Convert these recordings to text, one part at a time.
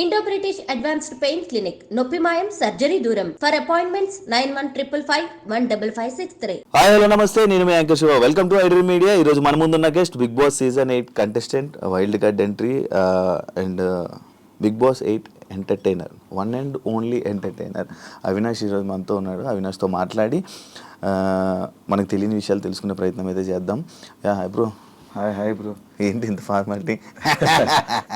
Indo British advanced pain clinic నొప్పి మాయం surgery దూరం ఫర్ అపాయింట్మెంట్స్ 9155515563. హాయ్ హలో నమస్తే, నేను మీ anchor Shiva. Welcome to iDream media. ఈరోజు మన ముందున్న guest Big Boss season 8 contestant, wild card entry and Big Boss 8 entertainer, one and only entertainer Avinash ఈరోజు మనతో ఉన్నాడు. అవినాష్తో మాట్లాడి మనకు తెలియని విషయాలు తెలుసుకునే ప్రయత్నం అయితే చేద్దాం. Hi bro. Hi bro. ఏంటి ఇంత ఫార్మాలిటీ?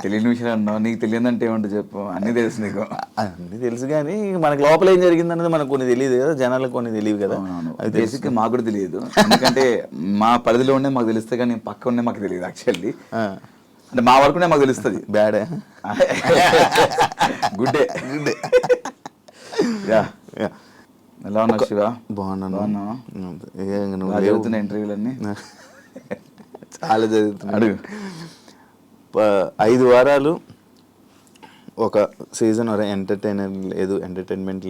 తెలియని విషయాలు అన్నావు. నీకు తెలియదంటే ఏమంటే చెప్పు. అన్నీ తెలుసు నీకు. అన్నీ తెలుసు కానీ మనకు లోపల ఏం జరిగింది అనేది మనకు కొన్ని తెలియదు కదా, జనాలకు కొన్ని తెలియదు కదా. అది బేసిక్గా మాకు కూడా తెలియదు, ఎందుకంటే మా పరిధిలో ఉండే మాకు తెలుస్తే కానీ పక్క ఉండే మాకు తెలియదు. యాక్చువల్లీ అంటే మా వరకునే మాకు తెలుస్తుంది. బ్యాడే గుడ్డే గుడ్డే. ఎలా ఉన్నావు శివ? బాగున్నాను. చదువుతున్న ఇంటర్వ్యూలన్నీ చాలా చదువుతున్నాడు. 5 వారాలు ఒక సీజన్ ఎంటర్టైన్మెంట్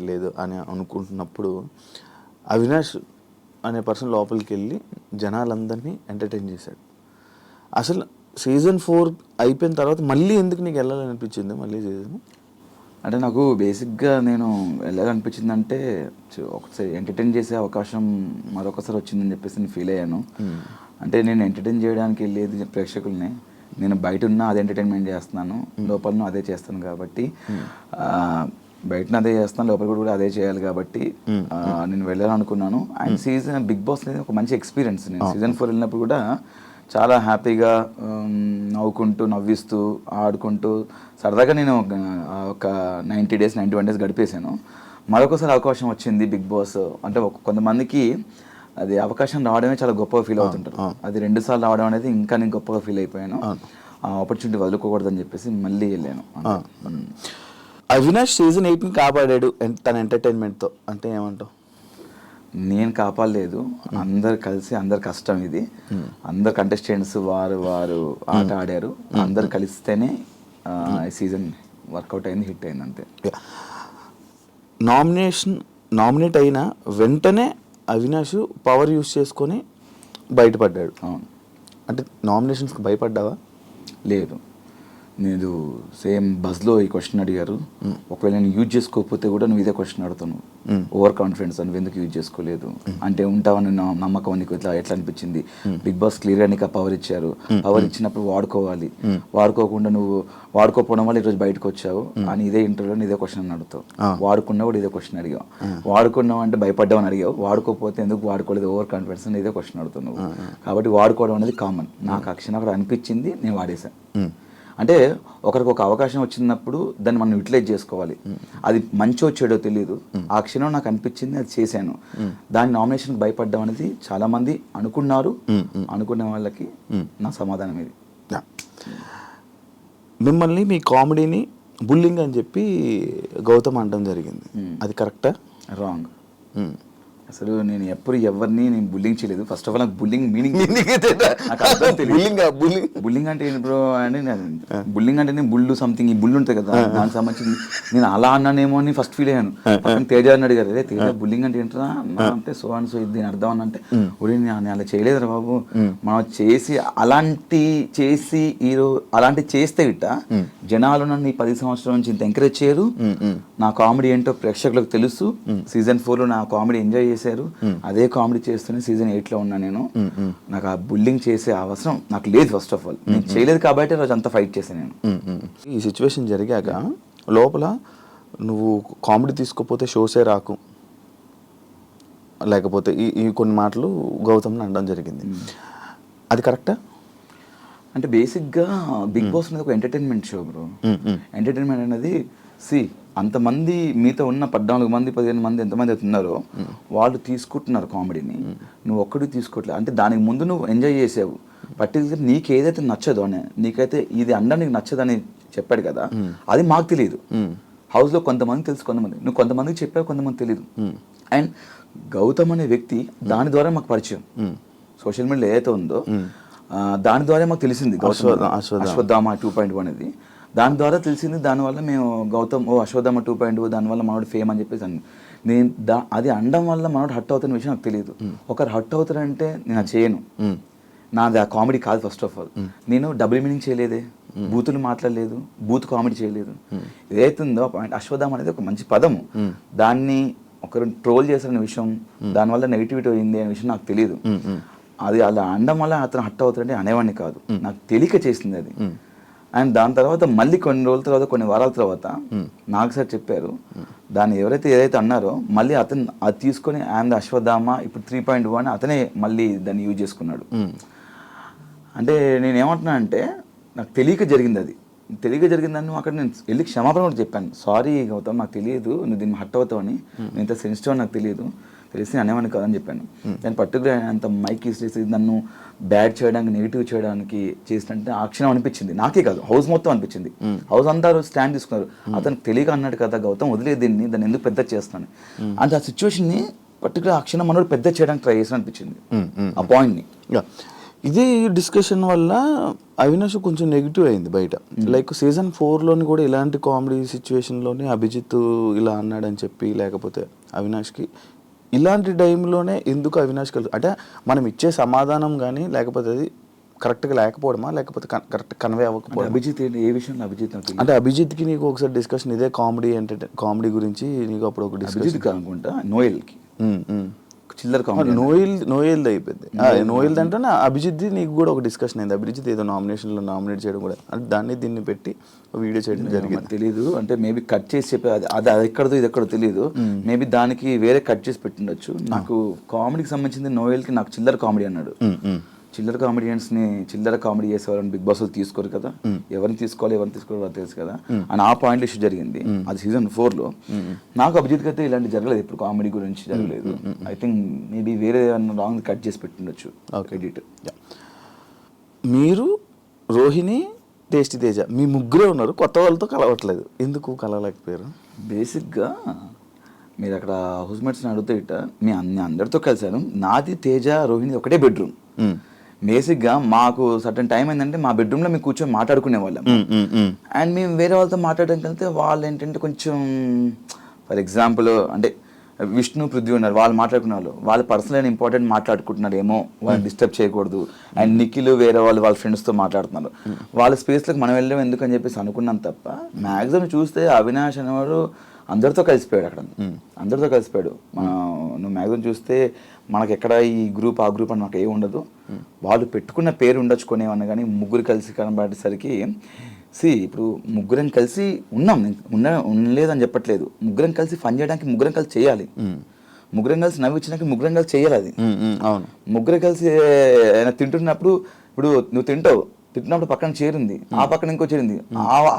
లేదు అని అనుకుంటున్నప్పుడు అవినాష్ అనే పర్సన్ లోపలికి వెళ్ళి జనాలందరినీ ఎంటర్టైన్ చేశాడు. అసలు సీజన్ 4 అయిపోయిన తర్వాత మళ్ళీ ఎందుకు నీకు వెళ్ళాలనిపించింది మళ్ళీ సీజన్? అంటే నాకు బేసిక్గా నేను వెళ్ళాలనిపించింది అంటే ఒకసారి ఎంటర్టైన్ చేసే అవకాశం మరొకసారి వచ్చిందని చెప్పేసి నేను ఫీల్ అయ్యాను. అంటే నేను ఎంటర్టైన్ చేయడానికి వెళ్ళేది ప్రేక్షకుల్ని, నేను బయట ఉన్నా అదే ఎంటర్టైన్మెంట్ చేస్తున్నాను, లోపల అదే చేస్తాను కాబట్టి బయట అదే చేస్తాను, లోపల కూడా అదే చేయాలి కాబట్టి నేను వెళ్ళాలనుకున్నాను. అండ్ సీజన్ బిగ్ బాస్ అనేది ఒక మంచి ఎక్స్పీరియన్స్. నేను సీజన్ 4 వెళ్ళినప్పుడు కూడా చాలా హ్యాపీగా నవ్వుకుంటూ నవ్విస్తూ ఆడుకుంటూ సరదాగా నేను ఒక 91 డేస్ గడిపేశాను. మరొకసారి అవకాశం వచ్చింది బిగ్ బాస్ అంటే కొంతమందికి అది అవకాశం రావడమే చాలా గొప్పగా ఫీల్ అవుతుంటారు. అది 2 సార్లు రావడం అనేది ఇంకా నేను గొప్పగా ఫీల్ అయిపోయాను. ఆ ఆపర్చునిటీ వదులుకోకూడదని చెప్పేసి మళ్ళీ వెళ్ళాను. అవినాష్ సీజన్ 8ని కాపాడాడు తన ఎంటర్టైన్మెంట్తో అంటే ఏమంటావు? నేను కాపాడలేదు, అందరు కలిసి అందరు కష్టం ఇది. అందరు కంటెస్టెంట్స్ వారు ఆట ఆడారు, అందరు కలిస్తేనే ఈ సీజన్ వర్కౌట్ అయింది, హిట్ అయింది అంతే. నామినేట్ అయిన వెంటనే అవినాష్ పవర్ యూస్ చేసుకొని బయటపడ్డాడు. అవును. అంటే నామినేషన్స్కి భయపడ్డావా? లేదు, నేను సేమ్ బస్లో ఈ క్వశ్చన్ అడిగారు. ఒకవేళ నేను యూజ్ చేసుకోకపోతే కూడా నువ్వు ఇదే క్వశ్చన్ అడుగుతున్నావు, ఓవర్ కాన్ఫిడెన్స్ అని ఎందుకు యూజ్ చేసుకోలేదు అంటే ఉంటావని నమ్మకం నీకు ఎట్లా అనిపించింది? బిగ్ బాస్ క్లియర్గా నీకు ఆ పవర్ ఇచ్చారు, పవర్ ఇచ్చినప్పుడు వాడుకోవాలి, వాడుకోకుండా నువ్వు వాడుకోకపోవడం వల్ల ఈరోజు బయటకు వచ్చావు అని ఇదే ఇంటర్వ్యూలో ఇదే క్వశ్చన్ అడుగుతావు. వాడుకున్నా కూడా ఇదే క్వశ్చన్ అడిగావు. వాడుకున్నావు అంటే భయపడ్డావు అని అడిగావు, వాడుకోకపోతే ఎందుకు వాడుకోలేదు ఓవర్ కాన్ఫిడెన్స్ అని ఇదే క్వశ్చన్ అడుగుతున్నావు. కాబట్టి వాడుకోవడం అనేది కామన్. నాకు ఆ క్షణం అక్కడ అనిపించింది, నేను వాడేశాను. అంటే ఒకరికి ఒక అవకాశం వచ్చినప్పుడు దాన్ని మనం యూటిలైజ్ చేసుకోవాలి. అది మంచో చెడో తెలియదు, ఆ క్షణం నాకు అనిపించింది, అది చేశాను. దాని నామినేషన్కి భయపడ్డం అనేది చాలా మంది అనుకున్నారు. అనుకునే వాళ్ళకి నా సమాధానం ఇది. మిమ్మల్ని మీ కామెడీని బుల్లింగ్ అని చెప్పి గౌతమ్ అనడం జరిగింది, అది కరెక్టా? రాంగ్. అసలు నేను ఎప్పుడు ఎవరిని నేను బుల్లింగ్ చేయలేదు. ఫస్ట్ ఆఫ్ ఆల్ నాకు బుల్లింగ్ మీనింగ్ బుల్లింగ్ అంటే ఏంటి బ్రో అంటే బుల్లింగ్ అంటే నేను బుల్లు సంథింగ్ ఈ బుల్లు ఉంటుంది కదా, దానికి సంబంధించి నేను అలా అన్నానేమో అని ఫస్ట్ ఫీల్ అయ్యాను. తేజ అని అడిగారు, అదే తేజ బుల్లింగ్ అంటే ఏంటరా అంటే సో అండ్ సో దీని అర్థం అని అంటే నేను అలా చేయలేదురా బాబు, మనం చేసి అలాంటి చేస్తే గిట్ట జనాలు నన్ను ఈ 10 సంవత్సరాల నుంచి ఇంత ఎంకరేజ్ చేయరు. నా కామెడీ ఏంటో ప్రేక్షకులకు తెలుసు. సీజన్ 4లో నా కామెడీ ఎంజాయ్ చేశారు, అదే కామెడీ చేస్తూనే సీజన్ 8లో ఉన్నా నేను. నాకు ఆ బుల్లింగ్ చేసే అవసరం నాకు లేదు. ఫస్ట్ ఆఫ్ ఆల్ నేను చేయలేదు కాబట్టి రోజు అంతా ఫైట్ చేశాను నేను. ఈ సిచ్యువేషన్ జరిగాక లోపల నువ్వు కామెడీ తీసుకోపోతే షోసే రాకు, లేకపోతే ఈ కొన్ని మాటలు గౌతమ్ని అనడం జరిగింది, అది కరెక్టా? అంటే బేసిక్గా బిగ్ బాస్ అనేది ఒక ఎంటర్టైన్మెంట్ షో బ్రో. ఎంటర్టైన్మెంట్ అనేది అంతమంది మీతో ఉన్న 14 మంది 15 మంది ఎంతమంది అవుతున్నారో వాళ్ళు తీసుకుంటున్నారు కామెడీని, నువ్వు ఒక్కడికి తీసుకోవట్లేదు. అంటే దానికి ముందు నువ్వు ఎంజాయ్ చేసావు. పర్టికులర్ నీకు ఏదైతే నచ్చదో అని, నీకైతే ఇది నీకు నచ్చదని చెప్పాడు కదా, అది మాకు తెలియదు. హౌస్లో కొంతమంది తెలుసు, నువ్వు కొంతమందికి చెప్పావు, కొంతమంది తెలియదు. అండ్ గౌతమ్ అనే వ్యక్తి దాని ద్వారా మాకు పరిచయం, సోషల్ మీడియాలో ఏదైతే ఉందో దాని ద్వారా మాకు తెలిసింది అశ్వత్థామ 2.0 అనేది. దాని ద్వారా తెలిసింది, దానివల్ల మేము గౌతమ్ అశ్వత్థామ 2.0 దానివల్ల మనోడు ఫేమ్ అని చెప్పేసి నేను అది అనడం వల్ల మనోడు హట్ అవుతున్న విషయం నాకు తెలియదు. ఒకరు హట్ అవుతారంటే నేను చేయను, నాది ఆ కామెడీ కాదు. ఫస్ట్ ఆఫ్ ఆల్ నేను డబుల్ మీనింగ్ చేయలేదే, బూతులు మాట్లాడలేదు, బూత్ కామెడీ చేయలేదు. ఏదైతుందో పాయింట్ అశ్వత్థామ అనేది ఒక మంచి పదము. దాన్ని ఒకరు ట్రోల్ చేసిన విషయం, దానివల్ల నెగిటివిటీ అయింది అనే విషయం నాకు తెలియదు. అది అలా అనడం వల్ల అతను హట్ అవుతాడంటే అనేవాడిని కాదు, నాకు తెలియక చేసింది అది. అండ్ దాని తర్వాత మళ్ళీ కొన్ని రోజుల తర్వాత, కొన్ని వారాల తర్వాత నాకు సార్ చెప్పారు, దాన్ని ఏదైతే అన్నారో మళ్ళీ అతను అది తీసుకొని అండ్ అశ్వత్థామ ఇప్పుడు 3.1 అతనే మళ్ళీ దాన్ని యూజ్ చేసుకున్నాడు. అంటే నేను ఏమంటున్నా అంటే నాకు తెలియక జరిగింది, అది తెలియక జరిగిందని అక్కడ నేను వెళ్ళి క్షమాపణ కూడా చెప్పాను. సారీ గౌతమ్, నాకు తెలియదు నువ్వు దీన్ని హట్ అవుతావని, నేను ఇంత సెన్సిటివ్ అని నాకు తెలియదు, తెలిసి అనేవాడిని కాదని చెప్పాను. నేను పర్టికులర్ అంత మైక్ చేసి నన్ను బ్యాడ్ చేయడానికి, నెగిటివ్ చేయడానికి చేసినట్టు ఆ క్షణం అనిపించింది. నాకే కాదు, హౌస్ మొత్తం అనిపించింది. హౌస్ అందరూ స్టాండ్ తీసుకున్నారు. అతనికి తెలియక అన్నాడు కదా గౌతమ్, వదిలేదు దాన్ని ఎందుకు పెద్ద చేస్తున్నాను అంటే ఆ సిచ్యువేషన్ని పర్టికులర్ ఆ క్షణం మనోడు పెద్ద చేయడానికి ట్రై చేసిన అనిపించింది ఆ పాయింట్ని. ఇదే డిస్కషన్ వల్ల అవినాష్ కొంచెం నెగిటివ్ అయింది బయట. లైక్ సీజన్ 4లోని కూడా ఇలాంటి కామెడీ సిచ్యువేషన్లోనే అభిజిత్ ఇలా అన్నాడని చెప్పి, లేకపోతే అవినాష్కి ఇలాంటి టైంలోనే ఎందుకు అవినాష్ అంటే మనం ఇచ్చే సమాధానం కానీ లేకపోతే అది కరెక్ట్గా లేకపోవడమా, లేకపోతే కరెక్ట్ కన్వే అవ్వకపోవడం. అభిజిత్ ఏ విషయంలో అభిజిత్ అంటే అభిజిత్కి నీకు ఒకసారి డిస్కషన్ ఇదే కామెడీ గురించి నీకు అప్పుడు ఒక డిస్కషన్ అనుకుంటా, నోయల్కి చిల్లర నోయల్ అయిపోయింది. నోయల్ అంటే అభిజిత్ నీకు కూడా ఒక డిస్కషన్ అయింది. అభిజిత్ ఏదో నామినేషన్లో నామినేట్ చేయడం కూడా, అంటే దాన్ని దీన్ని పెట్టి వీడియో చేయడం జరిగింది. తెలీదు, అంటే మేబీ కట్ చేసి చెప్పే అది ఎక్కడదో ఇది ఎక్కడో తెలియదు. మేబీ దానికి వేరే కట్ చేసి పెట్టిండొచ్చు. నాకు కామెడీకి సంబంధించింది నోయల్కి నాకు చిల్లర కామెడీ అన్నాడు. చిల్లర కామెడియన్స్ని చిల్లర కామెడీ చేసేవాళ్ళని బిగ్ బాస్ తీసుకోరు కదా, ఎవరిని తీసుకోవాలి ఎవరిని తీసుకోవాలి తెలుసు కదా అని ఆ పాయింట్ ఇష్యూ జరిగింది. అది సీజన్ 4లో. నాకు అభిజిత్ అయితే ఇలాంటి జరగలేదు, ఇప్పుడు కామెడీ గురించి జరగలేదు. ఐ థింక్ మేబీ వేరే రాంగ్ కట్ చేసి పెట్టిండొచ్చు. Okay, edit. మీరు, రోహిణి, టేస్టీ తేజ మీ ముగ్గురే ఉన్నారు, కొత్త వాళ్ళతో కలవట్లేదు, ఎందుకు కలవలేకపోయారు? బేసిక్గా మీరు అక్కడ హౌస్మేట్స్ని అడిగితే ఇట అందరితో కలిసాను. నాది, తేజ, రోహిణి ఒకటే బెడ్రూమ్. బేసిక్గా మాకు సర్టన్ టైం ఏంటంటే మా బెడ్రూమ్లో మేము కూర్చొని మాట్లాడుకునే వాళ్ళం. అండ్ మేము వేరే వాళ్ళతో మాట్లాడడానికి వెళ్తే వాళ్ళు ఏంటంటే కొంచెం ఫర్ ఎగ్జాంపుల్ అంటే విష్ణు, పృథ్వీ ఉన్నారు, వాళ్ళు మాట్లాడుకునే వాళ్ళు పర్సనల్ అండ్ ఇంపార్టెంట్ మాట్లాడుకుంటున్నారు ఏమో, వాళ్ళని డిస్టర్బ్ చేయకూడదు. అండ్ నిఖిల్ వేరే వాళ్ళ ఫ్రెండ్స్తో మాట్లాడుతున్నారు, వాళ్ళ స్పేస్లోకి మనం వెళ్ళాం ఎందుకని చెప్పేసి అనుకున్నాం తప్ప మ్యాక్సిమం చూస్తే అవినాష్ అనేవాడు అందరితో కలిసిపోయాడు. అక్కడ అందరితో కలిసిపోయాడు. నువ్వు మ్యాక్సిమం చూస్తే మనకి ఎక్కడ ఈ గ్రూప్ ఆ గ్రూప్ అని మాకు ఏమి ఉండదు. వాళ్ళు పెట్టుకున్న పేరు ఉండొచ్చుకునేవన్నా కానీ ముగ్గురు కలిసి కనబడేసరికి ఇప్పుడు ముగ్గురం కలిసి ఉన్నాం, ఉండలేదని చెప్పట్లేదు. ముగ్గురం కలిసి ఫన్ చేయడానికి ముగ్గురం కలిసి చేయాలి, ముగ్గురం కలిసి నవ్వించడానికి ముగ్గురం కలిసి చేయాలి. అది అవును. ముగ్గురు కలిసి ఆయన తింటున్నప్పుడు, ఇప్పుడు నువ్వు తింటున్నప్పుడు పక్కన చేరింది, ఆ పక్కన ఇంకో చేరింది,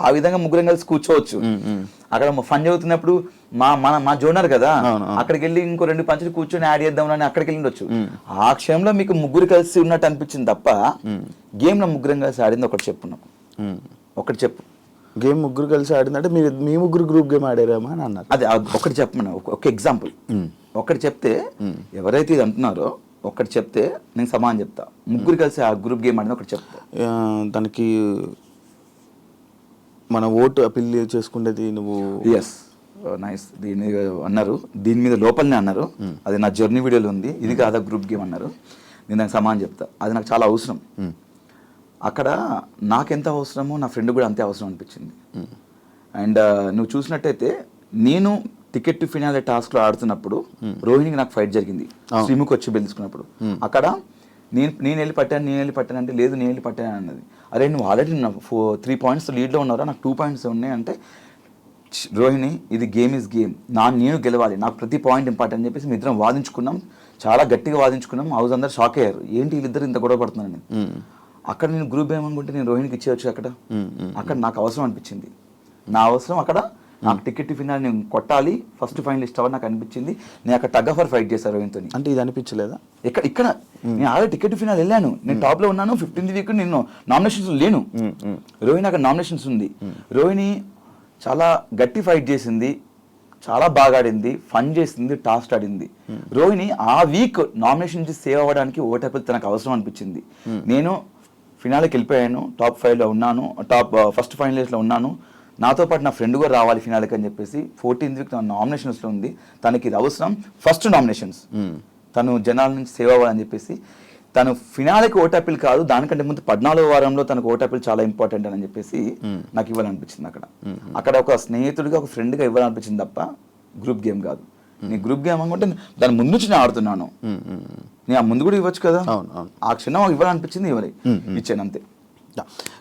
ఆ విధంగా ముగ్గురం కలిసి కూర్చోవచ్చు. అక్కడ ఫన్ చదువుతున్నప్పుడు మా జోనర్ కదా, అక్కడికి వెళ్ళి ఇంకో 2 పంచులు కూర్చొని యాడ్ చేద్దాం అని అక్కడికి వెళ్ళొచ్చు. ఆ క్షణంలో మీకు ముగ్గురు కలిసి ఉన్నట్టు అనిపించింది తప్ప గేమ్ లో ముగ్గురం కలిసి ఆడింది ఒకటి చెప్పున్నాం. ఒకటి చెప్పు, గేమ్ ముగ్గురు కలిసి ఆడిందంటే మీ ముగ్గురు గ్రూప్ గేమ్ ఆడారేమా అని అన్నారు. అదే ఒకటి చెప్పమన్నా, ఒక ఎగ్జాంపుల్ ఒకటి చెప్తే ఎవరైతే ఇది అంటున్నారో ఒకటి చెప్తే నేను సమానం చెప్తా. ముగ్గురు కలిసి ఆ గ్రూప్ గేమ్ ఆడింది ఒకటి చెప్తా. దానికి మన ఓటు అపీల్ చేసుకునేది నువ్వు. Yes, nice. దీని అన్నారు, దీని మీద లోపలనే అన్నారు, అది నా జర్నీ వీడియోలో ఉంది, ఇది కాదా గ్రూప్ గేమ్ అన్నారు. నేను దానికి సమానం చెప్తా. అది నాకు చాలా అవసరం. అక్కడ నాకెంత అవసరమో నా ఫ్రెండ్ కూడా అంతే అవసరం అనిపించింది. అండ్ నువ్వు చూసినట్టయితే నేను టికెట్ టు ఫినాలే టాస్క్లో ఆడుతున్నప్పుడు రోహిణికి నాకు ఫైట్ జరిగింది, శ్రీముఖి వచ్చి బెదిరించుకున్నప్పుడు. అక్కడ నేను వెళ్ళి పట్టాను అంటే లేదు నేను వెళ్ళి పట్టాను అన్నది. అరే నువ్వు ఆల్రెడీ 3 పాయింట్స్ లీడ్లో ఉన్నారా, నాకు 2 పాయింట్స్ ఉన్నాయి అంటే, రోహిణి ఇది గేమ్ ఇస్ గేమ్, నేను గెలవాలి, నాకు ప్రతి పాయింట్ ఇంపార్టెంట్ అని చెప్పేసి మీ ఇద్దరం వాదించుకున్నాం, చాలా గట్టిగా వాదించుకున్నాం. హౌస్ అందరూ షాక్ అయ్యారు, ఏంటి వీళ్ళిద్దరు ఇంత గొడవ పడుతున్నారని. అక్కడ నేను గ్రూప్ ఏమనుకుంటే నేను రోహిణికి ఇచ్చేయచ్చు. అక్కడ నాకు అవసరం అనిపించింది, నా అవసరం అక్కడ. నాకు టికెట్ ఫినాల్ నేను కొట్టాలి, ఫస్ట్ ఫైనలిస్ట్ అవ్వాలి నాకు అనిపించింది. నేను అక్కడ టగ్ ఆఫ్ వార్ ఫైట్ చేశాను రోహిణితో. అంటే ఇది అనిపించలేదా? ఇక్కడ నేను ఆల్రెడీ టికెట్ ఫినాల్ వెళ్ళాను, నేను టాప్లో ఉన్నాను. 15th వీక్ నేను నామినేషన్స్ లేను, రోహిణి అక్కడ నామినేషన్స్ ఉంది. రోహిణి చాలా గట్టి ఫైట్ చేసింది, చాలా బాగా ఆడింది, ఫన్ చేసింది, టాస్క్ ఆడింది. రోహిణి ఆ వీక్ నామినేషన్ నుంచి సేవ్ అవ్వడానికి ఓటేపల్ తనకు అవసరం అనిపించింది. నేను ఫినాల్కి వెళ్ళిపోయాను, టాప్ 5లో ఉన్నాను, ఫస్ట్ ఫైనలిస్ట్లో ఉన్నాను, నాతో పాటు నా ఫ్రెండ్ కూడా రావాలి ఫినాల్కి అని చెప్పేసి 14th వీక్ తన నామినేషన్స్లో ఉంది. తనకి ఇది అవసరం, ఫస్ట్ నామినేషన్స్, తను జనాల నుంచి సేవ్ అవ్వాలని చెప్పేసి తను ఫినాలేకి ఓటాపిల్ కాదు, దానికంటే ముందు 14వ వారంలో తనకు ఓటాపిల్ చాలా ఇంపార్టెంట్ అని చెప్పేసి నాకు ఇవ్వాలనిపించింది. అక్కడ ఒక స్నేహితుడిగా ఒక ఫ్రెండ్గా ఇవ్వాలనిపించింది తప్ప గ్రూప్ గేమ్ కాదు. నీ గ్రూప్ గేమ్ అనుకుంటే దాని ముందు నుంచి నేను ఆడుతున్నాను, నేను ఆ ముందు కూడా ఇవ్వచ్చు కదా. ఆ క్షణం ఇవ్వాలనిపించింది, ఇచ్చాను అంతే.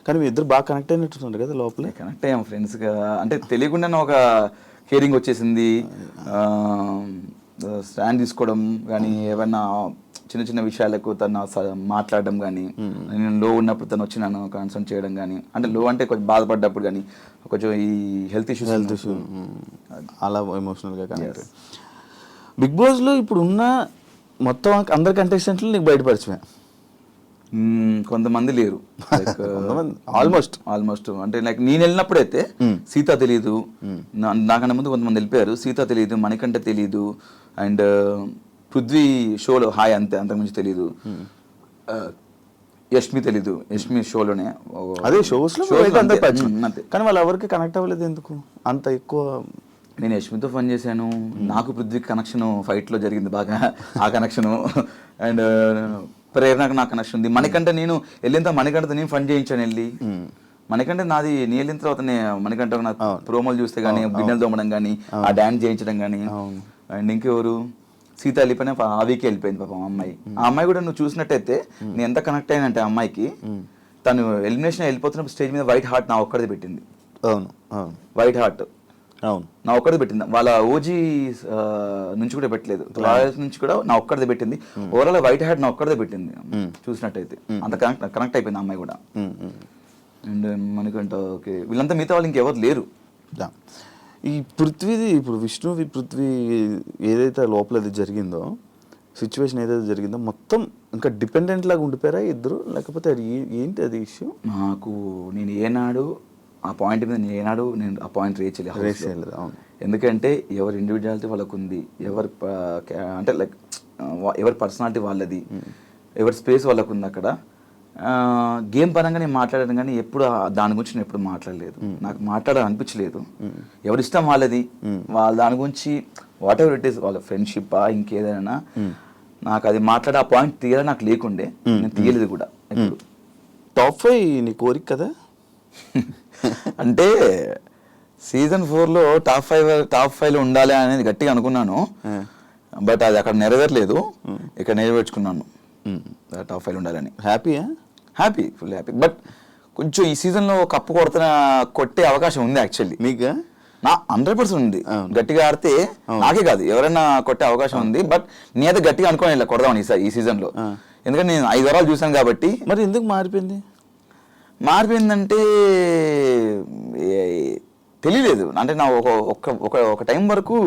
కానీ మీ ఇద్దరు బాగా కనెక్ట్ అయినట్టున్నారు కదా లోపల. కనెక్ట్ అయ్యాం ఫ్రెండ్స్గా, అంటే తెలియకుండానే ఒక కేరింగ్ వచ్చేసింది. స్టాండ్ తీసుకోవడం కానీ, ఏమైనా చిన్న చిన్న విషయాలకు తను మాట్లాడడం కానీ, నేను లో ఉన్నప్పుడు తను వచ్చి నన్ను కన్సర్న్ చేయడం కానీ, అంటే లో అంటే కొంచెం బాధపడ్డప్పుడు కానీ, కొంచెం ఈ హెల్త్ ఇష్యూస్ అలా ఎమోషనల్గా కనెక్ట్. బిగ్ బాస్లో ఇప్పుడు ఉన్న మొత్తం అందరి కంటెస్టెంట్లు నీకు బయటపరిచమే. కొంతమంది లేరు, ఆల్మోస్ట్ అంటే లైక్ నేను వెళ్ళినప్పుడైతే సీత తెలీదు, నాకన్నా ముందు కొంతమంది వెళ్ళిపోయారు. సీత తెలీదు, మణికంఠ తెలీదు, అండ్ పృథ్వీ షోలో హాయ్ అంతే, అంతకుమించి తెలీదు. యష్మి తెలీదు, యష్మి షోలోనే అదే షోస్లో అంతే. కానీ వాళ్ళు ఎవరికి కనెక్ట్ అవ్వలేదు ఎందుకు అంత ఎక్కువ? నేను యష్మితో ఫోన్ చేశాను, నాకు పృథ్వీకి కనెక్షన్ ఫైట్లో జరిగింది బాగా, ఆ కనెక్షను. అండ్ ప్రేరణకు నాకు కనెక్షన్ ఉంది. మణికంఠ నేను వెళ్ళిన మణికంఠతో నేను ఫన్ చేయించాను వెళ్ళి. మణికంఠ నాది నేను వెళ్ళిన తర్వాత మణికంఠ నాకు ప్రోమోలు చూస్తే కానీ, గిన్నెలు తోమడం కానీ, ఆ డాన్స్ చేయించడం కానీ. అండ్ ఇంకెవరు, సీత వెళ్ళిపోయినా ఆ వీకే వెళ్ళిపోయింది పాపం అమ్మాయి. ఆ అమ్మాయి కూడా నువ్వు చూసినట్టయితే నేను ఎంత కనెక్ట్ అయ్యానంటే ఆ అమ్మాయికి, తను ఎలిమినేషన్ వెళ్ళిపోతున్నప్పుడు స్టేజ్ మీద వైట్ హార్ట్ నా ఒక్కడిది పెట్టింది. వైట్ హార్ట్ నా ఒక్కడిది పెట్టింది, వాళ్ళ ఓజీ నుంచి కూడా పెట్టలేదు, రాయల్స్ నుంచి కూడా నా ఒక్కడిది పెట్టింది. ఓవరాల్ వైట్ హార్ట్ నా ఒక్కడిదే పెట్టింది చూసినట్టయితే. అంత కనెక్ట్ అయిపోయింది అమ్మాయి కూడా. అండ్ మనకంట ఓకే, వీళ్ళంతా మిగతా వాళ్ళు ఇంకెవరు లేరు. ఈ పృథ్వీది ఇప్పుడు పృథ్వీ ఏదైతే లోపల అది జరిగిందో, సిచ్యువేషన్ ఏదైతే జరిగిందో మొత్తం ఇంకా డిపెండెంట్ లాగా ఉండిపోయారా ఇద్దరు, లేకపోతే అది ఏంటి అది ఇష్యూ? నాకు నేను ఏనాడు ఆ పాయింట్ మీద నేను ఆ పాయింట్ రేస్ చేయలేదు. ఎందుకంటే ఎవరి ఇండివిజువాలిటీ వాళ్ళకు ఉంది, ఎవరి అంటే లైక్ ఎవరి పర్సనాలిటీ వాళ్ళది, ఎవరి స్పేస్ వాళ్ళకు ఉంది. అక్కడ గేమ్ పరంగా నేను మాట్లాడాను కానీ ఎప్పుడు దాని గురించి నేను ఎప్పుడు మాట్లాడలేదు, నాకు మాట్లాడాలనిపించలేదు. ఎవరి ఇష్టం వాళ్ళది, వాళ్ళ దాని గురించి వాట్ ఎవర్ ఇట్ ఈస్, వాళ్ళ ఫ్రెండ్షిప్ ఇంకేదైనా నాకు అది మాట్లాడే ఆ పాయింట్ తీయాలి నాకు లేకుండే, నేను తీయలేదు కూడా. టాప్ 5 నీ కోరిక కదా? అంటే సీజన్ 4లో టాప్ 5లో ఉండాలి అనేది గట్టిగా అనుకున్నాను, బట్ అది అక్కడ నెరవేరలేదు, ఇక్కడ నెరవేర్చుకున్నాను టాప్ 5 ఉండాలని. Happy, full happy. బట్ కొంచెం ఈ సీజన్లో కప్పు కొట్టే అవకాశం ఉంది యాక్చువల్లీ. మీకు నా 100% ఉంది, గట్టిగా ఆడితే నాకే కాదు ఎవరైనా కొట్టే అవకాశం ఉంది. బట్ నేనైతే గట్టిగా అనుకోని ఇలా కొడదామని ఈ సీజన్లో, ఎందుకంటే నేను 5 వారాలు చూసాను కాబట్టి. మరి ఎందుకు మారిపోయిందంటే తెలియలేదు. అంటే నా ఒక టైం వరకు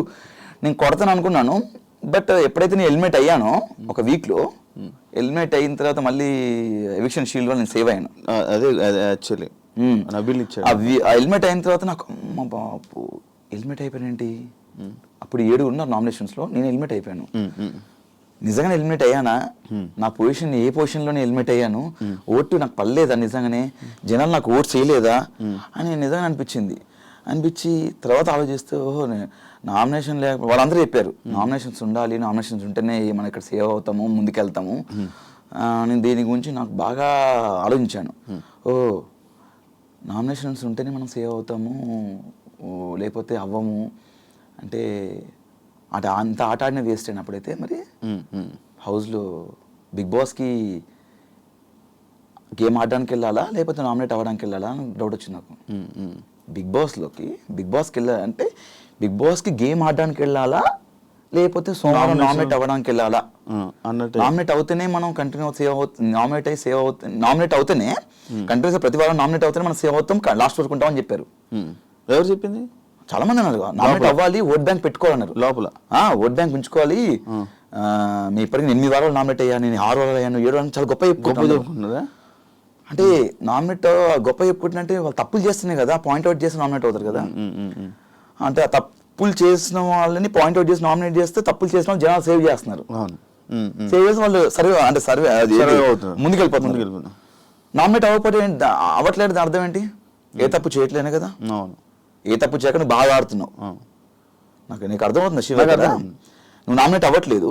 నేను కొడతాను అనుకున్నాను, బట్ ఎప్పుడైతే నేను హెల్మెట్ అయ్యానో ఒక వీక్లో, హెల్మెట్ అయిన తర్వాత మళ్ళీ ఎవిక్షన్ షీల్డ్లో నేను సేవ్ అయ్యాను. అదే యాక్చువల్లీ హెల్మెట్ అయిన తర్వాత నాకు అమ్మ బాబు హెల్మెట్ అయిపోయానేంటి. అప్పుడు 7 ఉన్నారు నామినేషన్స్లో, నేను హెల్మెట్ అయిపోయాను. నిజంగానే హెల్మెట్ అయ్యానా, నా పొజిషన్ ఏ పొజిషన్లోనే హెల్మెట్ అయ్యాను, ఓటు నాకు పడలేదా, నిజంగానే జనాలు నాకు ఓటు చేయలేదా అని నిజంగా అనిపించి తర్వాత ఆలోచిస్తే ఓహో నామినేషన్ లేకపోతే వాళ్ళందరూ చెప్పారు నామినేషన్స్ ఉండాలి, నామినేషన్స్ ఉంటేనే మనం ఇక్కడ సేవ్ అవుతాము, ముందుకెళ్తాము. నేను దీని గురించి నాకు బాగా ఆలోచించాను. నామినేషన్స్ ఉంటేనే మనం సేవ్ అవుతాము, లేకపోతే అవ్వము అంటే అంత ఆట ఆడిన వేస్ట్ అయినప్పుడైతే మరి హౌస్లో బిగ్ బాస్కి గేమ్ ఆడడానికి వెళ్ళాలా లేకపోతే నామినేట్ అవ్వడానికి వెళ్ళాలా అని డౌట్ వచ్చింది నాకు. బిగ్ బాస్కి వెళ్ళాలంటే బిగ్ బాస్కి గేమ్ ఆడడానికి వెళ్ళాలా లేకపోతే సోమవారం నామినేట్ అవ్వడానికి వెళ్ళాలా అన్నట్టు. నామినేట్ అవుతేనే మనం కంటిన్యూ సేవ్ అవుతుంది, నామినేట్ అవుతేనే కంటిన్యూస్ ప్రతి వారం నామినేట్ అవుతేనే మనం సేవ్ అవుతాం, లాస్ట్ వరకు ఉంటామని చెప్పారు. ఎవరు చెప్పింది? చాలా మంది అన్నారు నామినేట్ అవ్వాలి, ఓట్ బ్యాంక్ పెట్టుకోవాలన్నారు. లోపల ఓట్ బ్యాంక్ ఉంచుకోవాలి, మీ ఇప్పటికి 8 వారాలు నామినేట్ అయ్యాను, నేను 6 వారాలు అయ్యాను, 7 వారాలు చాలా గొప్ప చెప్పుకుంటున్నారా. అంటే నామినేట్ గొప్ప చెప్పుకుంటున్నట్టే వాళ్ళు తప్పులు చేస్తున్నాయి కదా, పాయింట్అవుట్ చేసి నామినేట్ అవుతారు కదా. అంటే ఆ తప్పులు చేసిన వాళ్ళని పాయింట్అవుట్ చేసి నామినేట్ చేస్తే తప్పులు చేసిన వాళ్ళు జనాలు సేవ్ చేస్తున్నారు. సేవ్ చేసిన వాళ్ళు సర్వే ముందుకెళ్ళిపోతున్నారు. నామినేట్ అవ్వట్లేదు అర్థం ఏంటి? ఏ తప్పు చేయట్లేనే కదా. ఏ తప్పు చేయక నువ్వు బాగా ఆడుతున్నావు, నీకు అర్థమవుతుంది శివ కదా. నువ్వు నామినేట్ అవ్వట్లేదు,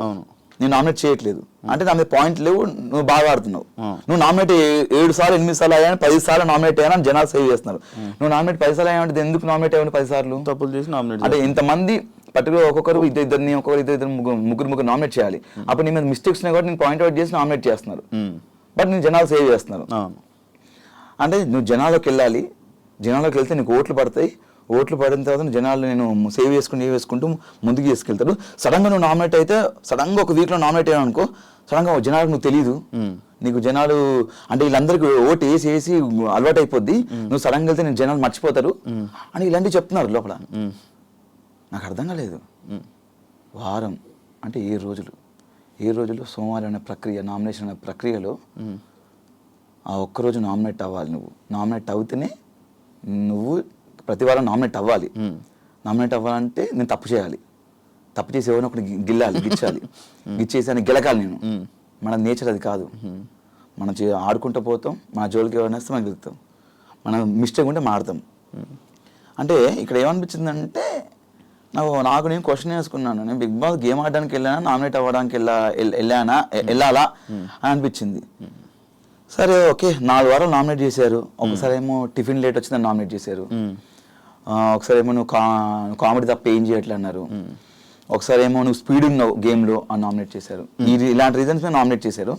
నేను నామినేట్ చేయట్లేదు అంటే నా మీద పాయింట్ లేవు, నువ్వు బాగా ఆడుతున్నావు, నువ్వు నామినేట్ 7 సార్లు 8 సార్లు అయ్యాను 10 సార్లు నామినేట్ అయ్యాను అని జనాలు సేవ్ చేస్తున్నారు. నువ్వు నామినేట్ 10 సార్లు అయ్యావంటే ఎందుకు నామినేట్ అయ్యావు 10 సార్లు? తప్పులు చేసి నామినేట్ అంటే ఇంతమంది పర్టికులర్ ఒక్కొక్కరు ఇద్దరిని ఇద్దరు ముగ్గురు నామినేట్ చేయాలి. అప్పుడు నీ మీద మిస్టేక్స్ కూడా నేను పాయింట్ అవుట్ చేసి నామినేట్ చేస్తున్నారు, బట్ నేను జనాలు సేవ్ చేస్తున్నారు. అంటే నువ్వు జనాల్లోకి వెళ్ళాలి, జనాల్లోకి వెళ్తే నీకు ఓట్లు పడతాయి, ఓట్లు పడిన తర్వాత జనాలు నేను సేవ్ వేసుకుంటూ ముందుకు తీసుకెళ్తాడు. సడన్గా నువ్వు నామినేట్ అయితే సడన్గా ఒక వీక్లో నామినేట్ అయ్యావు అనుకో, సడన్గా జనాలకు నువ్వు తెలియదు, నీకు జనాలు అంటే వీళ్ళందరికీ ఓటు వేసి అలవాటు అయిపోద్ది, నువ్వు సడన్గా వెళ్తే నేను జనాలు మర్చిపోతారు అని ఇలాంటివి చెప్తున్నారు లోపల. నాకు అర్థం కాలేదు. వారం అంటే 7 రోజులు సోమవారం అనే ప్రక్రియ, నామినేషన్ అనే ప్రక్రియలో ఆ ఒక్కరోజు నామినేట్ అవ్వాలి. నువ్వు నామినేట్ అవుతేనే నువ్వు ప్రతి వారం నామినేట్ అవ్వాలి. నామినేట్ అవ్వాలంటే నేను తప్పు చేయాలి, తప్పు చేసి ఎవరిని ఒకటి గిచ్చాలి, గిచ్చేసి అని గెలకాలి నేను. మన నేచర్ అది కాదు. మనం ఆడుకుంటూ పోతాం, మన జోలికి ఎవరైనా వస్తే మనం గెలుస్తాం, మనం మిస్టేక్ ఉంటే మాడతాం. అంటే ఇక్కడ ఏమనిపించిందంటే నాకు నేను క్వశ్చన్ వేసుకున్నాను, నేను బిగ్ బాస్ గేమ్ ఆడడానికి వెళ్ళానా, నామినేట్ అవ్వడానికి వెళ్ళాలా అని అనిపించింది. సరే ఓకే, 4 వారాలు నామినేట్ చేశారు. ఒకసారి ఏమో టిఫిన్ లేట్ వచ్చిందని నామినేట్ చేశారు, ఒకసారి ఏమో నువ్వు కామెడీ తప్ప ఏం చేయట్లే అన్నారు, ఒకసారి ఏమో నువ్వు స్పీడ్ ఉన్నావు గేమ్లో అని నామినేట్ చేశారు. ఇలాంటి రీజన్స్ మీద నామినేట్ చేశారు.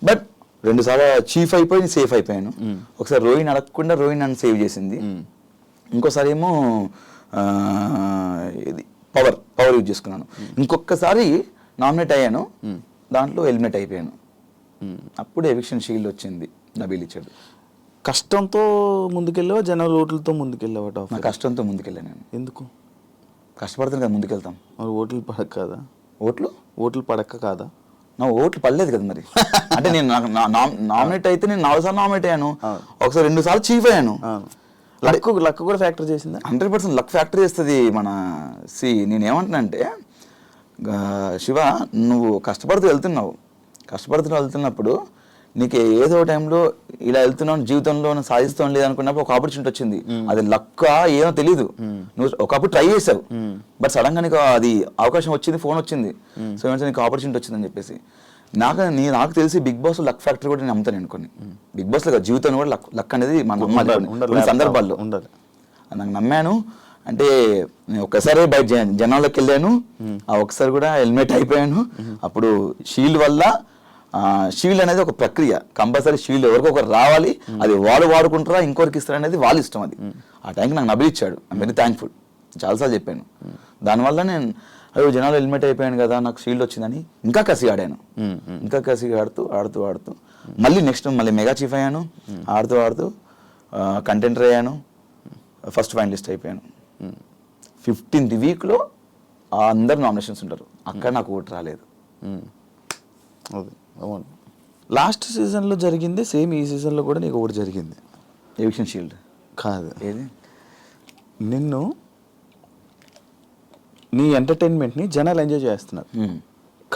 బట్ 2 సార్లు చీఫ్ అయిపోయి సేఫ్ అయిపోయాను. ఒకసారి రోహిణి అడగకుండా రోహిణి నన్ను సేవ్ చేసింది. ఇంకోసారి ఏమో ఇది పవర్ యూజ్ చేసుకున్నాను. ఇంకొకసారి నామినేట్ అయ్యాను, దాంట్లో ఎలిమినేట్ అయిపోయాను. అప్పుడు ఎవిక్షన్ షీల్డ్ వచ్చింది, నబీల్ ఇచ్చాడు. కష్టంతో ముందుకెళ్ళావా జనాల ఓట్లతో ముందుకెళ్ళావా? నా కష్టంతో ముందుకెళ్ళాను నేను. ఎందుకు? కష్టపడుతుంది కదా ముందుకెళ్తాం. మరి ఓట్లు పడక కాదా? ఓట్లు పడక కాదా? నా ఓట్లు పడలేదు కదా మరి. అంటే నేను నామినేట్ అయితే నేను 4 సార్లు నామినేట్ అయ్యాను, ఒకసారి 2 సార్లు చీఫ్ అయ్యాను. లక్ కూడా ఫ్యాక్టర్ చేసిందా? 100% లక్ ఫ్యాక్టర్ చేస్తుంది. నేనేమంటున్నానంటే శివ, నువ్వు కష్టపడుతూ వెళ్తున్నప్పుడు నీకు ఏదో టైంలో ఇలా వెళ్తున్నావు, జీవితంలో సాధిస్తాం లేదనుకున్నప్పుడు ఒక ఆపర్చునిటీ వచ్చింది. అది లక్క ఏమో తెలీదు, నువ్వు ఒకప్పుడు ట్రై చేసావు, బట్ సడన్గా నీకు అది అవకాశం వచ్చింది, ఫోన్ వచ్చింది, సో ఏమంటే నీకు ఆపర్చునిటీ వచ్చిందని చెప్పేసి. నాకు తెలిసి బిగ్ బాస్ లక్ ఫ్యాక్టరీ కూడా నేను నమ్ముతాను. నేను కొన్ని బిగ్ బాస్ లో జీవితంలో కూడా లక్ అనేది మనం నమ్మాలి సందర్భాల్లో. నాకు నమ్మాను. అంటే నేను ఒక్కసారి బయట జనాల్లోకి వెళ్ళాను, ఆ ఒక్కసారి కూడా ఎలిమినేట్ అయిపోయాను. అప్పుడు షీల్డ్ వల్ల, షీల్డ్ అనేది ఒక ప్రక్రియ, కంపల్సరీ షీల్డ్ ఎవరికో ఒకరు రావాలి, అది వాళ్ళు వాడుకుంటారా ఇంకొకరికి ఇస్తారు అనేది వాళ్ళ ఇష్టం. అది ఆ టైంకి నాకు నబీల్ ఇచ్చాడు, ఐఎమ్ వెరీ థ్యాంక్ఫుల్. చాలాసార్లు చెప్పాను. దానివల్ల నేను జనాలు ఎలిమినేట్ అయిపోయాను కదా, నాకు షీల్డ్ వచ్చిందని ఇంకా కసి ఆడాను. ఇంకా కసిగా ఆడుతూ మళ్ళీ నెక్స్ట్ మెగా చీఫ్ అయ్యాను. ఆడుతూ కంటెంటర్ అయ్యాను, ఫస్ట్ ఫైనలిస్ట్ అయిపోయాను. 15th వీక్లో అందరు నామినేషన్స్ ఉంటారు, అక్కడ నాకు ఓటు రాలేదు. అవును, లాస్ట్ సీజన్లో జరిగింది సేమ్ ఈ సీజన్లో కూడా నీకు ఒకటి జరిగింది. ఎవిక్షన్ షీల్డ్ కాదు, ఏది నిన్ను నీ ఎంటర్టైన్మెంట్ని జనాలు ఎంజాయ్ చేస్తున్నారు,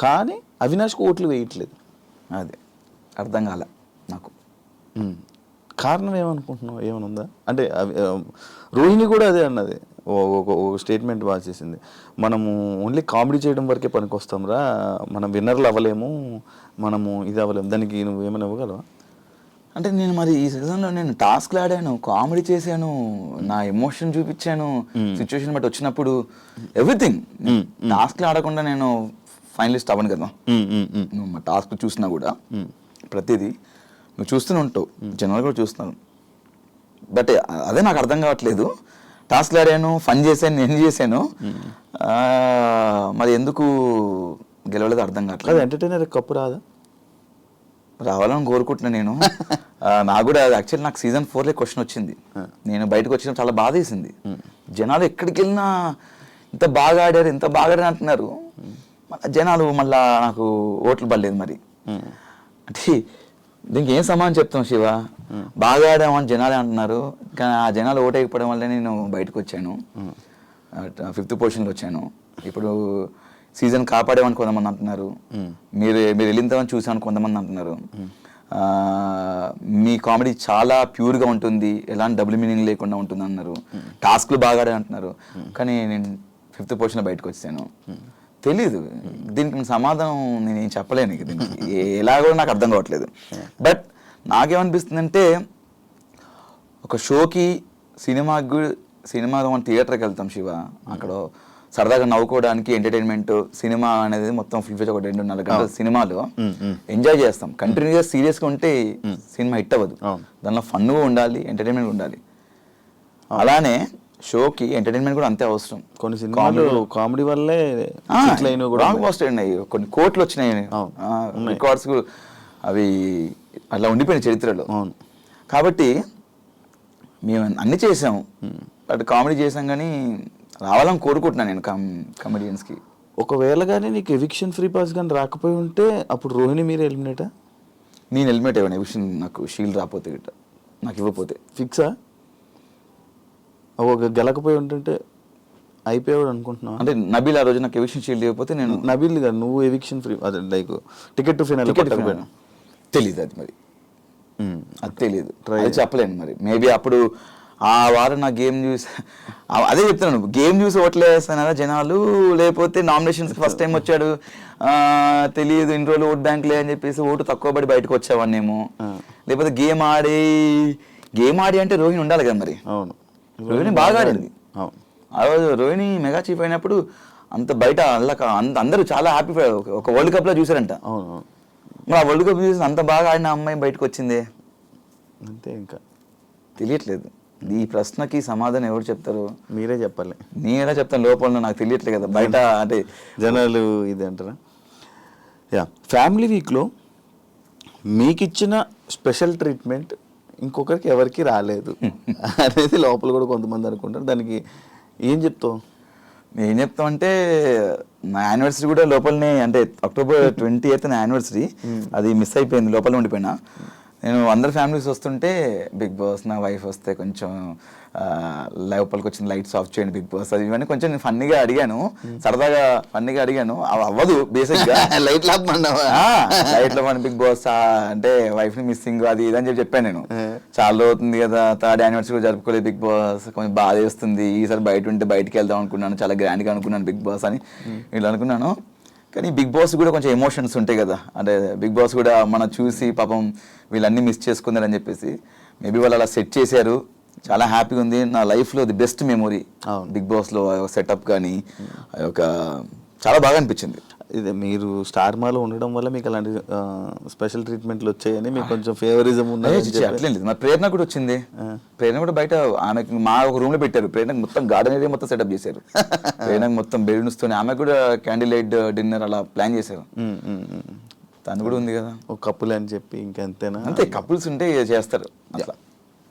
కానీ అవినాష్కి ఓట్లు వేయట్లేదు. అది అర్థం కాలే నాకు. కారణం ఏమనుకుంటున్నావు? ఏమైనా ఉందా? అంటే రోహిణి కూడా అదే అన్నది, ఒక స్టేట్మెంట్ బాగా చేసింది, మనము ఓన్లీ కామెడీ చేయడం వరకే పనికొస్తాం రా, మనం విన్నర్లు అవ్వలేము, మనము ఇది అవ్వలేము. దానికి నువ్వు ఏమైనా ఇవ్వగలవా? అంటే నేను మరి ఈ సీజన్లో నేను టాస్క్లు ఆడాను, కామెడీ చేశాను, నా ఎమోషన్ చూపించాను, సిచ్యువేషన్ బట్టి వచ్చినప్పుడు ఎవ్రీథింగ్. టాస్క్లు ఆడకుండా నేను ఫైనలిస్ట్ అవ్వను కదా. నువ్వు మా టాస్క్ చూసినా కూడా ప్రతిదీ నువ్వు చూస్తూనే ఉంటావు, జనాలు కూడా చూస్తున్నాను. బట్ అదే నాకు అర్థం కావట్లేదు. టాస్క్లు ఆడాను, ఫన్ చేశాను, నేను చేశాను, మరి ఎందుకు గెలవలేదు అర్థం కావట్లేదు. ఎంటర్టైనర్ కప్పు రాదా? రావాలని కోరుకుంటున్నా నేను. నాకు కూడా యాక్చువల్లీ నాకు సీజన్ 4లో క్వశ్చన్ వచ్చింది, నేను బయటకు వచ్చిన చాలా బాధ వేసింది. జనాలు ఎక్కడికి వెళ్ళినా ఇంత బాగా ఆడారు అంటున్నారు, జనాలు మళ్ళా నాకు ఓట్లు పడలేదు. మరి అంటే దీనికి ఏం సమాధానం చెప్తాం శివ? బాగా ఆడామని జనాలే అంటున్నారు, కానీ ఆ జనాలు ఓటు వేయకపోవడం వల్లే నేను బయటకు వచ్చాను, 5th పొజిషన్లో వచ్చాను. ఇప్పుడు సీజన్ కాపాడేమని కొంతమంది అంటున్నారు, మీరు వెళ్ళిందని చూసామని కొంతమంది అంటున్నారు, మీ కామెడీ చాలా ప్యూర్గా ఉంటుంది, ఎలాంటి డబుల్ మీనింగ్ లేకుండా ఉంటుంది అన్నారు, టాస్క్లు బాగా ఆడే అంటున్నారు. కానీ నేను 5th పొజిషన్లో బయటకు వచ్చాను. తెలీదు దీనికి సమాధానం నేను ఏం చెప్పలేను ఇక దీనికి ఎలాగో నాకు అర్థం కావట్లేదు. బట్ నాకేమనిపిస్తుందంటే ఒక షోకి సినిమాగా మనం థియేటర్కి వెళ్తాం శివ, అక్కడ సరదాగా నవ్వుకోవడానికి ఎంటర్టైన్మెంట్ సినిమా అనేది మొత్తం ఫుల్ ఒక 2.5 గంటల సినిమాలో ఎంజాయ్ చేస్తాం. కంటిన్యూగా సీరియస్గా ఉంటే సినిమా హిట్ అవ్వదు. దానిలో ఫన్గా ఉండాలి, ఎంటర్టైన్మెంట్ ఉండాలి. అలానే షోకి ఎంటర్టైన్మెంట్ కూడా అంతే అవసరం. కొన్ని సినిమాలు కామెడీ వల్లే అయినాయి, కొన్ని కోట్లు వచ్చినాయి, రికార్డ్స్ అవి అలా ఉండిపోయిన చరిత్రలో. కాబట్టి మేము అన్ని చేసాము, బట్ కామెడీ చేసాం కానీ రావాలని కోరుకుంటున్నాను నేను కమెడియన్స్కి. ఒకవేళ కానీ నీకు ఎవిక్షన్ ఫ్రీ పాస్ కానీ రాకపోయి ఉంటే అప్పుడు రోహిణి మీరు ఎలిమినేటా? నేను ఎలిమినేట్ అయ్యాను ఎవిక్షన్, నాకు షీల్డ్ రాకపోతే గిట్ట, నాకు ఇవ్వకపోతే. ఫిక్సా? ఒక గెలకపోయి ఉంటుంటే అయిపోయాడు అనుకుంటున్నావు? అంటే నబీల్ ఆ రోజు నాకు ఎవిక్షన్ షీల్డ్ ఇవ్వకపోతే నేను నబీల్ గారు నువ్వు ఎవిక్షన్ ఫ్రీ అదే లైక్ టికెట్ టు ఫైనల్ తెలీదు అది మరి, అది తెలీదు, అది చెప్పలేను మరి. మేబీ అప్పుడు ఆ వారం నా గేమ్ చూసి అదే చెప్తున్నాను, గేమ్ చూసి ఓట్లు వేస్తానారా జనాలు, లేకపోతే నామినేషన్స్కి ఫస్ట్ టైం వచ్చాడు తెలియదు ఇన్ని రోజులు ఓట్ బ్యాంక్లే అని చెప్పేసి ఓటు తక్కువ పడి బయటకు వచ్చేవాడినేమో, లేకపోతే గేమ్ ఆడి అంటే రోహిణి ఉండాలి కదా మరి. అవును, రోహిణి బాగా ఆడింది. ఆ రోజు రోహిణి మెగా చీఫ్ అయినప్పుడు అంత బయట అందరూ చాలా హ్యాపీ, ఒక వరల్డ్ కప్లో చూసారంట. అవును, మరి ఆ వరల్డ్ కప్ చూసి అంత బాగా ఆడిన అమ్మాయి బయటకు వచ్చిందే, అంతే. ఇంకా తెలియట్లేదు. ఈ ప్రశ్నకి సమాధానం ఎవరు చెప్తారు? మీరే చెప్పాలి. నేను ఎలా చెప్తాను, లోపల నాకు తెలియట్లేదు కదా, బయట అంటే జనాలు ఇది అంటారా? యా, ఫ్యామిలీ వీక్లో మీకు ఇచ్చిన స్పెషల్ ట్రీట్మెంట్ ఇంకొకరికి ఎవరికి రాలేదు అనేది లోపల కూడా కొంతమంది అనుకుంటారు. దానికి ఏం చెప్తావు? ఏం చెప్తాం అంటే నా యానివర్సరీ కూడా లోపలనే, అంటే October 28th నా యానివర్సరీ, అది మిస్ అయిపోయింది, లోపల ఉండిపోయినా. నేను అందరు ఫ్యామిలీస్ వస్తుంటే బిగ్ బాస్, నా వైఫ్ వస్తే కొంచెం లోపలికి వచ్చిన లైట్స్ ఆఫ్ చేయండి బిగ్ బాస్, అది ఇవన్నీ కొంచెం నేను ఫన్నీగా అడిగాను, సరదాగా ఫన్నీగా అడిగాను. అవ్వదు బేసిక్గా, లైట్ లైట్లో మన బిగ్ బాస్ అంటే వైఫ్ని మిస్సింగ్ అది ఇదని చెప్పాను నేను. చాలా అవుతుంది కదా, 3rd యానివర్సరీ కూడా జరుపుకోలేదు బిగ్ బాస్, కొంచెం బాధ వేస్తుంది, ఈసారి బయట ఉంటే బయటికి వెళ్దాం అనుకున్నాను, చాలా గ్రాండ్గా అనుకున్నాను బిగ్ బాస్ అని ఇలా అనుకున్నాను. కానీ బిగ్ బాస్ కూడా కొంచెం ఎమోషన్స్ ఉంటాయి కదా, అంటే బిగ్ బాస్ కూడా మనం చూసి పాపం వీళ్ళన్నీ మిస్ చేసుకున్నారని చెప్పేసి మేబీ వాళ్ళు అలా సెట్ చేశారు. చాలా హ్యాపీగా ఉంది, నా లైఫ్లో ది బెస్ట్ మెమొరీ బిగ్ బాస్లో సెటప్ కానీ ఒక చాలా బాగా అనిపించింది. ఇదే మీరు స్టార్ మాలో ఉండడం వల్ల మీకు అలాంటి స్పెషల్ ట్రీట్మెంట్లు వచ్చాయని మీకు కొంచెం ఫేవరిజం ఉన్నది. అట్లేం లేదు, మా ప్రేరణ కూడా వచ్చింది. ప్రేరణ కూడా బయట ఆమెకి మా ఒక రూమ్ లో పెట్టారు, ప్రేరణకు మొత్తం గార్డెన్ ఏరియా మొత్తం సెటప్ చేశారు, ప్రేరణకు మొత్తం బెలూన్స్ తోని, ఆమె కూడా క్యాండిల్ లైట్ డిన్నర్ అలా ప్లాన్ చేశారు. తను కూడా ఉంది కదా, ఒక కప్పులు అని చెప్పి ఇంకెంతేనా? అంతే, కపుల్స్ ఉంటే చేస్తారు అట్లా.